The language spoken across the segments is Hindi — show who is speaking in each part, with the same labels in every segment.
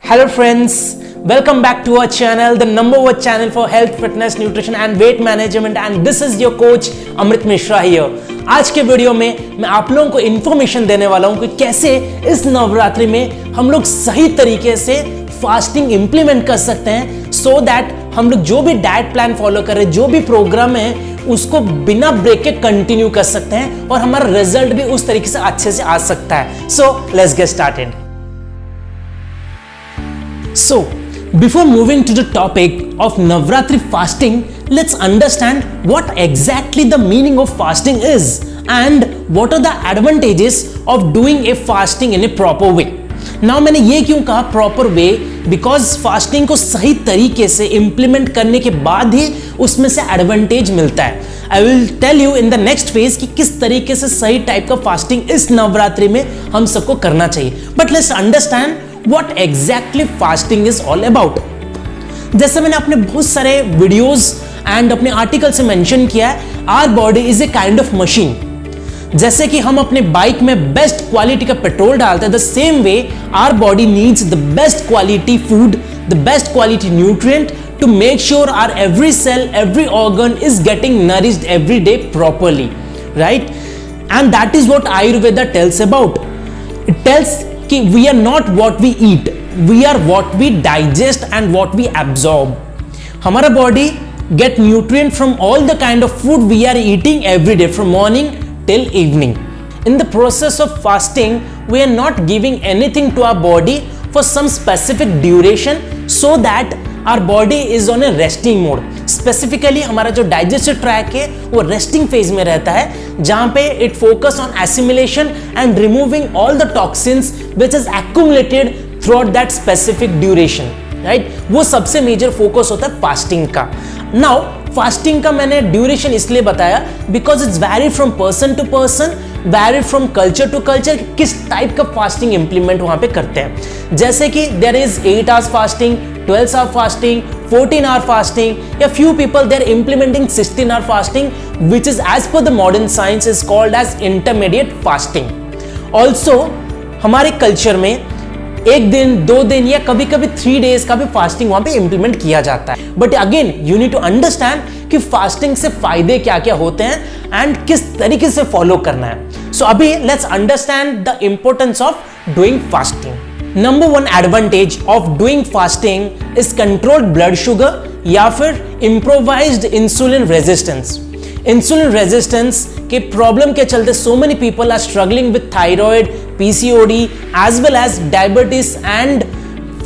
Speaker 1: Hello friends, welcome back to our channel, the number one channel for health, fitness, nutrition and weight management, and this is your coach Amrit Mishra here. आज के वीडियो में मैं आप लोगों को इन्फॉर्मेशन देने वाला हूं कि कैसे इस नवरात्रि में हम लोग सही तरीके से फास्टिंग इंप्लीमेंट कर सकते हैं सो दैट हम लोग जो भी डाइट प्लान फॉलो कर रहे हैं, जो भी प्रोग्राम है उसको बिना ब्रेक के कंटिन्यू कर सकते हैं और हमारा रिजल्ट भी उस तरीके से अच्छे से आ सकता है. So let's get started. So, before moving to the topic of Navratri fasting, let's understand what exactly the meaning of fasting is and what are the advantages of doing a fasting in a proper way. Now मैंने ये क्यों कहा proper way? Because fasting को सही तरीके से implement करने के बाद ही उसमें से advantage मिलता है. I will tell you in the next phase कि किस तरीके से सही टाइप का फास्टिंग इस नवरात्रि में हम सबको करना चाहिए. But let's understand what exactly fasting is all about. जैसे मैंने अपने बहुत सारे वीडियोस एंड अपने आर्टिकल से मेंशन किया है, our body is a kind of machine. जैसे कि हम अपने बाइक में बेस्ट क्वालिटी का पेट्रोल डालते हैं, the same way our body needs the best quality food, the best quality nutrient to make sure our every cell, every organ is getting nourished every day properly, right? And that is what Ayurveda tells about. It tells कि we are not what we eat, we are what we digest and what we absorb. हमारा body get nutrient from all the kind of food we are eating every day from morning till evening. In the process of fasting, we are not giving anything to our body for some specific duration so that our body is on a resting mode. Specifically हमारा जो digestive tract है वो resting phase में रहता है, जहाँ पे it focus on assimilation and removing all the toxins which is accumulated throughout that specific duration, right? वो सबसे major focus होता है fasting का. Now fasting का मैंने duration इसलिए बताया because it's vary from person to person, vary from culture to culture, किस टाइप का फास्टिंग इंप्लीमेंट वहां पे करते हैं. जैसे कि there is 8 hours fasting, 12 hour fasting, 14 hour fasting, या few people they are implementing 16 hour fasting which is as per the modern science is called as intermediate fasting. Also हमारे कल्चर में एक दिन, 2 दिन या कभी कभी 3 डेज का भी फास्टिंग वहां पे इंप्लीमेंट किया जाता है. But again you need to understand कि फास्टिंग से फायदे क्या क्या होते हैं एंड किस तरीके से फॉलो करना है. सो अभी let's understand the importance of doing fasting. Number 1 advantage of doing fasting is controlled blood sugar या फिर improvised insulin resistance. Insulin resistance के प्रॉब्लम के चलते so many people are struggling with thyroid, PCOD as well as diabetes and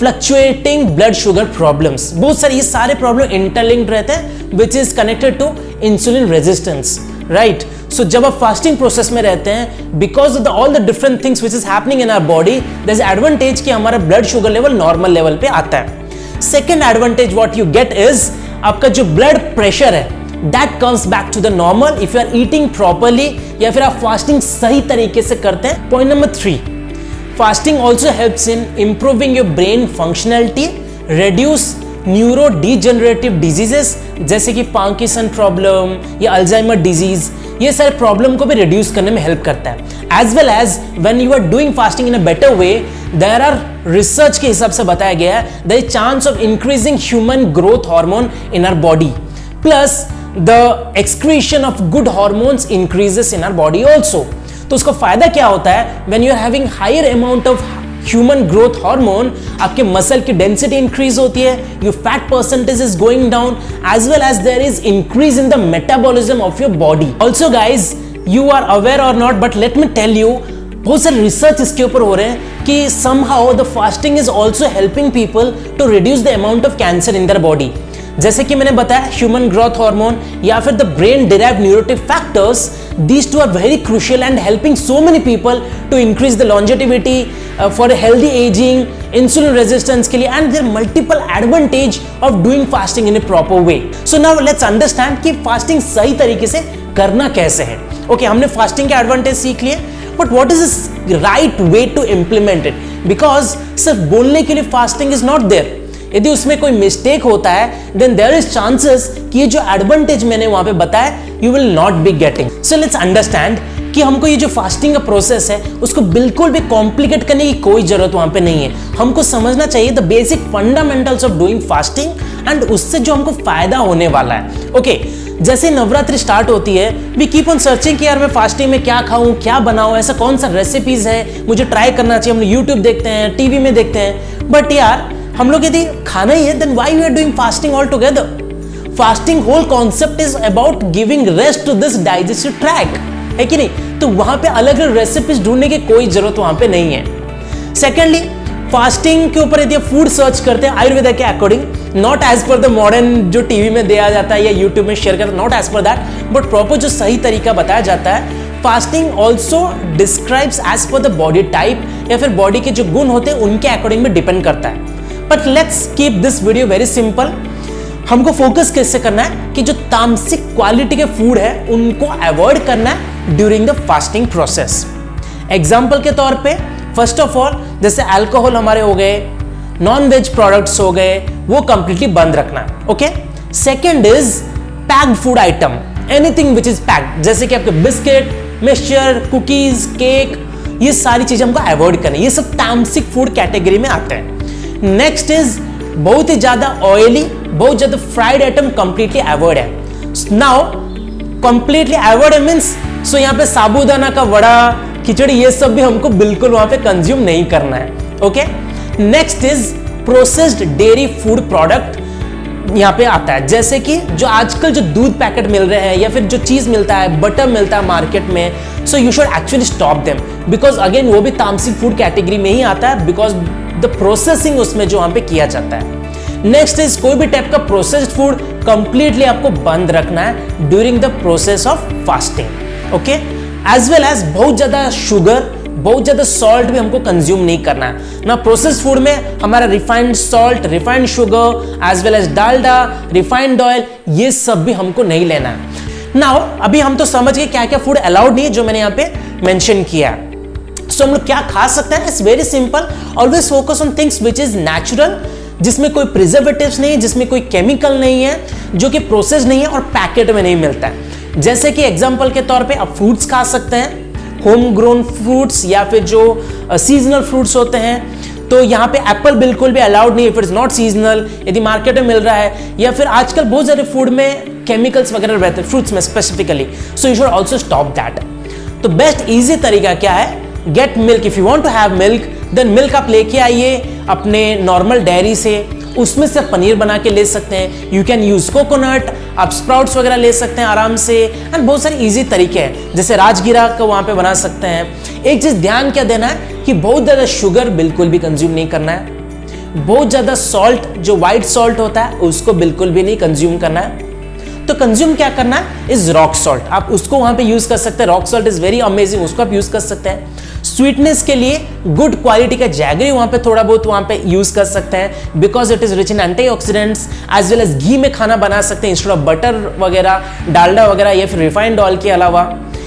Speaker 1: fluctuating blood sugar problems. बहुत सारे ये सारे प्रॉब्लम इंटरलिंक्ड रहते हैं which is connected to insulin resistance, right? So जब आप फास्टिंग प्रोसेस में रहते हैं because of all the different things which is happening in our body, there's advantage कि हमारा blood sugar level normal level पे आता है. Second advantage what you get is आपका जो ब्लड प्रेशर है that comes back to the normal if you are eating properly या फिर आप फास्टिंग सही तरीके से करते हैं. Point number 3, fasting also helps in improving your brain functionality, reduce neurodegenerative diseases जैसे कि पार्किंसन प्रॉब्लम या अल्जाइमर डिजीज, ये सारे प्रॉब्लम को भी रिड्यूस करने में हेल्प करता है. As well as when you are doing fasting in a better way, there are research के हिसाब से बताया गया है there is chance of increasing human growth hormone in our body, plus the excretion of good hormones increases in our body also. तो उसका फायदा क्या होता है? When you are having higher amount of human growth hormone, आपके मसल की डेंसिटी इंक्रीज होती है, your fat percentage is going down, as well as there is increase in the metabolism of your body. Also guys, you are aware or not, but let me tell you, बहुत सारे रिसर्च इसके ऊपर हो रहे हैं कि somehow the fasting is also helping people to reduce the amount of cancer in their body. जैसे कि मैंने बताया ह्यूमन ग्रोथ हार्मोन या फिर the brain derived neurotrophic factors, these two are very crucial and helping so many people to increase the longevity for healthy ageing, insulin resistance के लिए, and there multiple advantage of doing fasting in a proper way. So now let's understand कि फास्टिंग सही तरीके से करना कैसे है. ओके, हमने फास्टिंग के एडवांटेज सीख लिए, but what is this right way to implement it? Because सिर्फ बोलने के लिए फास्टिंग इज नॉट देयर. यदि उसमें कोई मिस्टेक होता है देन देयर इज चांसेस कि ये जो एडवांटेज मैंने वहां पे बताया you will not be getting. So let's understand कि हमको ये जो फास्टिंग का प्रोसेस है उसको बिल्कुल भी कॉम्प्लिकेट करने की कोई जरूरत वहां पे नहीं है। हमको समझना चाहिए the basic fundamentals of doing fasting and उससे जो हमको फायदा होने वाला है। ओके, जैसे नवरात्रि स्टार्ट होती है वी कीप ऑन सर्चिंग कि यार मैं फास्टिंग में क्या खाऊं, क्या बनाऊं, ऐसा कौन सा रेसिपीज है मुझे ट्राई करना चाहिए। हम लोग यूट्यूब देखते हैं, टीवी में देखते हैं, बट यार हम लोग यदि खाना ही है then why we are doing fasting all together. Fasting whole concept is about giving rest to this digestive tract, है कि नहीं? तो वहां पे अलग अलग रेसिपीज ढूंढने की कोई जरूरत वहां पे नहीं है। सेकेंडली, फास्टिंग के ऊपर यदि फूड सर्च करते हैं आयुर्वेदा के according, not as per the modern जो टीवी में दिया जाता है या यूट्यूब में शेयर करता है, not as per that, but proper जो सही तरीका बताया जाता है। Fasting also describes as per the body type या फिर बॉडी के जो गुण होते हैं उनके अकॉर्डिंग में डिपेंड करता है। But let's keep this video very simple. हमको फोकस कैसे करना है कि जो तामसिक क्वालिटी के फूड है उनको अवॉइड करना है during the fasting process. Example के तौर पे फर्स्ट ऑफ ऑल जैसे अल्कोहल हमारे हो गए, नॉन वेज प्रोडक्ट्स हो गए, वो कंप्लीटली बंद रखना है। Okay, second is packed food item, anything which is packed, जैसे कि आपके बिस्किट, मिक्सचर, कुकीज, केक, ये सारी चीजें हमको अवॉइड करनी है। ये सब तामसिक फूड कैटेगरी में आते हैं। नेक्स्ट इज बहुत ही ज्यादा ऑयली, बहुत ज्यादा फ्राइड आइटम कंप्लीटली अवॉइड है। नाउ कंप्लीटली अवॉइड मींस सो यहाँ पे साबूदाना का वड़ा, खिचड़ी, ये सब भी हमको बिल्कुल वहां पे कंज्यूम नहीं करना है। Okay, next is processed dairy food product यहाँ पे आता है, जैसे कि जो आजकल जो दूध पैकेट मिल रहे हैं या फिर जो चीज मिलता है, बटर मिलता है मार्केट में, सो you should actually stop them because again वो भी तामसिक फूड कैटेगरी में ही आता है बिकॉज द प्रोसेसिंग उसमें जो वहां पे किया जाता है। नेक्स्ट इज कोई भी टाइप का प्रोसेस्ड फूड कंप्लीटली आपको बंद रखना है during the process of fasting. Okay, as well as बहुत ज्यादा शुगर, बहुत ज्यादा सॉल्ट भी हमको कंज्यूम नहीं करना है ना। प्रोसेस्ड फूड में हमारा refined salt, refined sugar, as well as Dalda, refined oil, ये सब भी हमको नहीं लेना है। नाउ अभी हम तो समझ गए क्या क्या फूड अलाउड नहीं है जो मैंने यहाँ पे मेंशन किया। सो हम लोग क्या खा सकते हैं? It's very simple, always focus on things which is natural, जिसमें कोई प्रिजर्वेटिव्स नहीं है, जिसमें कोई केमिकल नहीं है, जो कि प्रोसेस नहीं है और पैकेट में नहीं मिलता है। जैसे कि एग्जांपल के तौर पे आप फ्रूट्स खा सकते हैं, होम ग्रोन फ्रूट्स या फिर जो सीजनल फ्रूट्स होते हैं। तो यहाँ पे एप्पल बिल्कुल भी अलाउड नहीं है, इफ इट्स नॉट सीजनल, यदि मार्केट में मिल रहा है, या फिर आजकल बहुत सारे फूड में केमिकल्स वगैरह रहते हैं, फ्रूट्स में specifically, so you should also stop that. तो बेस्ट इजी तरीका क्या है? Get milk. If you want to have milk then milk आप लेके आइए अपने नॉर्मल डेयरी से, उसमें से पनीर बना के ले सकते हैं। यू कैन यूज कोकोनट, आप स्प्राउट्स वगैरह ले सकते हैं आराम से, एंड बहुत सारे इजी तरीके हैं जैसे राजगीरा को वहां पे बना सकते हैं। एक चीज ध्यान क्या देना है कि बहुत ज्यादा शुगर बिल्कुल भी कंज्यूम नहीं करना है, बहुत ज्यादा सॉल्ट जो व्हाइट सॉल्ट होता है उसको बिल्कुल भी नहीं कंज्यूम करना है। तो कंज्यूम क्या करना है इज रॉक सॉल्ट, आप उसको वहां पे यूज कर सकते हैं। Rock salt is very amazing, उसको आप यूज कर सकते हैं। स्वीटनेस के लिए गुड क्वालिटी का जैगरी वहां पे थोड़ा बहुत वहां पे यूज कर सकते हैं because it is rich in antioxidants, as well as घी में खाना बना सकते हैं इंस्टेड ऑफ बटर वगैरह, डालडा वगैरह या फिर रिफाइंड ऑयल के अलावा।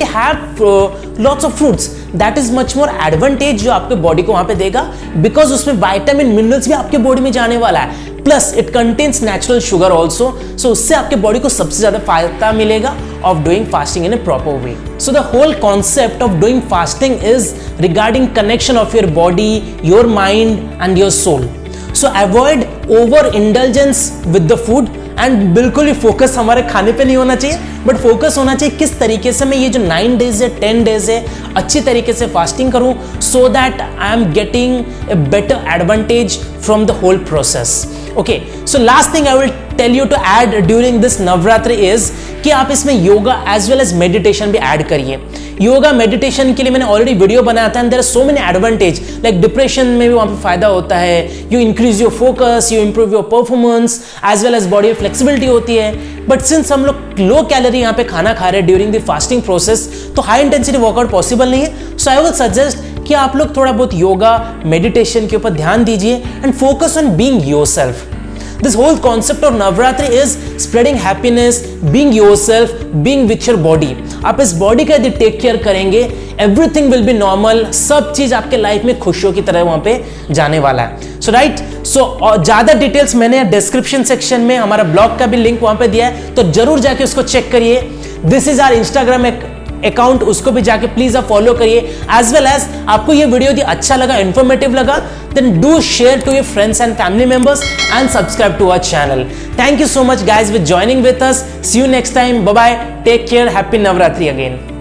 Speaker 1: Have lots of fruits, that is much more advantage जो आपके बॉडी को वहां पे देगा बिकॉज उसमें विटामिन मिनरल्स भी आपके बॉडी में जाने वाला है, plus it contains natural sugar also, so उससे आपके बॉडी को सबसे ज्यादा फायदा मिलेगा of doing fasting in a proper way. So the whole concept of doing fasting is regarding connection of your body, your mind and your soul. So avoid over indulgence with the food and बिल्कुल भी फोकस हमारे खाने पे नहीं होना चाहिए, बट फोकस होना चाहिए किस तरीके से मैं ये जो 9 डेज है 10 डेज है अच्छी तरीके से फास्टिंग करूं so that I am getting a better advantage from the whole process. Okay, so last thing I will tell you to add during this Navratri is कि आप इसमें yoga as well as meditation भी ऐड करिए। योगा मेडिटेशन के लिए मैंने ऑलरेडी वीडियो बनाया था and there are so many advantage, like depression में भी वहां पे फायदा होता है, you increase your focus, you improve your performance, as well as body में फ्लेक्सिबिलिटी होती है। बट सिंस हम लोग लो कैलोरी यहाँ पे खाना खा रहे हैं ड्यूरिंग द फास्टिंग प्रोसेस, तो हाई इंटेंसिटी वर्कआउट पॉसिबल नहीं है। सो आई विल सजेस्ट कि आप लोग थोड़ा बहुत योगा मेडिटेशन के ऊपर ध्यान दीजिए and focus on being yourself. This whole concept of Navratri is spreading happiness, being yourself, being with your body. आप इस बॉडी का यदि टेक केयर करेंगे, everything will be normal, सब चीज आपके लाइफ में खुशियों की तरह वहां पे जाने वाला है। सो राइट, सो ज्यादा डिटेल्स मैंने डिस्क्रिप्शन सेक्शन में हमारा ब्लॉग का भी लिंक वहां पे दिया है, तो जरूर जाके उसको चेक करिए। This is our Instagram account, उसको भी जाके प्लीज आप फॉलो करिए। एज वेल एज आपको ये वीडियो यदि अच्छा लगा, इंफॉर्मेटिव लगा, then do share to your friends and family members and subscribe to our channel. Thank you so much guys with joining with us. See you next time. Bye bye. Take care. Happy Navratri again.